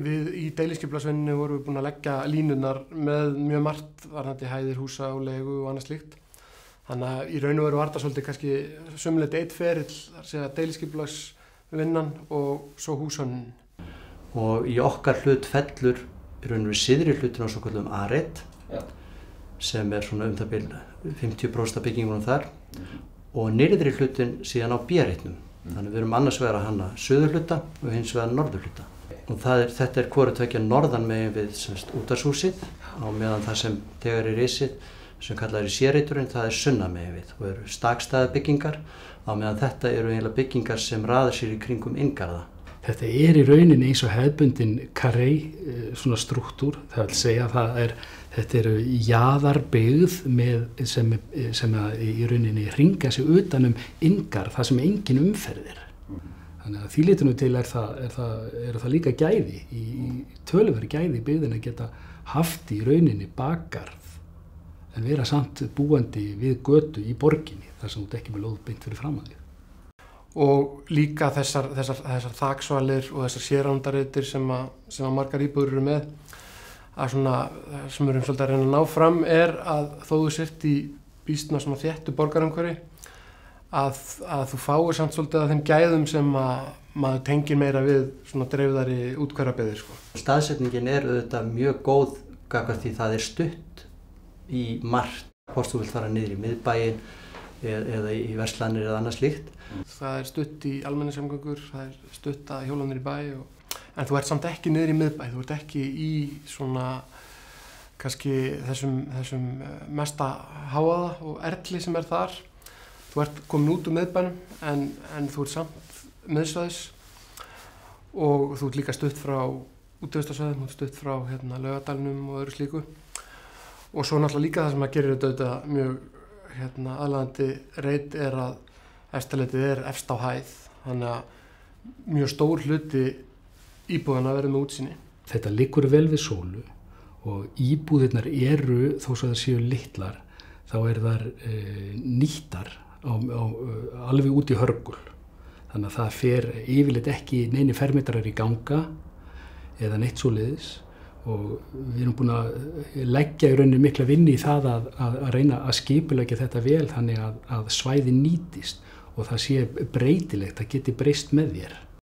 við í deiliskipulagsvinnunni vorum við búin að leggja línurnar með mjög margt varðandi hæðir, húsa og leigu og annað slíkt. Þannig að í raun og veru var þetta svolítið kannski sömuleitt eitt ferill, þar segja deiliskipulagsvinnan og svo húshönnunin. Og í okkar hlut fellur í raun og veru syðri hlutin á svokölluðum A-reit, sem svona það bil 50% af byggingunum þar, og nyrðri hlutin síðan á B-reitnum. Þannig við erum annars vegar að hanna suðurhluta og hins vegar norðurhluta. Og þetta er hvoru tveggja norðan megin við útvarpshúsið, á meðan það sem þegar er risið, sem kallað er C-reiturinn, það er sunnan megin við og eru stakstæða byggingar, á meðan þetta eru eiginlega byggingar sem raða sér í kringum inngarða. Þetta er í rauninni eins og hefðbundin karrei svona strúktúr, það vil segja að þetta eru jaðarbyggð sem í rauninni hringa sig utanum inngarð, það sem engin umferð er. Þannig að því litinu til eru það líka gæði, í töluverð gæði í byggðina geta haft í rauninni bakgarð, en vera samt búandi við götu í borginni, þar sem þú ekki með lóð beint fyrir fram að þig. Og líka þessar þaksvalir og þessar sérándareitir sem að margar íbúðir eru með, að svona, sem við erum svolítið að reyna að ná fram að þó þú sért í býstna svona þéttu borgarumhverfi, að þú fáir samt svolítið að þeim gæðum sem að maður tengir meira við svona dreifðari úthverfabyggðir, sko. Staðsetningin er auðvitað mjög góð gagnvart því það er stutt í margt, hvort þú vilt fara niður í miðbæinn eða í verslanir eða annað slíkt. Það er stutt í almenningssamgöngur, það er stutt að hjóla niður í bæ, en þú ert samt ekki niður í miðbæ, þú ert ekki í svona kannski þessum mesta háaða og erli sem er þar. Þú ert komin út úr miðbænum en þú ert samt miðsvæðis og þú ert líka stutt frá útivistarsvæðum, þú ert stutt frá Laugardalnum og öðru slíku. Og svo náttúrulega líka það sem að gerir þetta mjög aðlaðandi reit er að efstaleitið er efst á hæð, þannig að mjög stór hluti íbúðanna verður með útsýni. Þetta liggur vel við sólu og íbúðirnar eru, þó svo það séu litlar, þá þær nýttar alveg út í hörgul. Þannig að það fer yfirleitt ekki neini fermetrar í ganga eða neitt svoleiðis. Og við erum búin að leggja í rauninni mikla vinnu í það að reyna að skipuleggja þetta vel þannig að svæði nýtist og það sé breytilegt, það geti breyst með þér.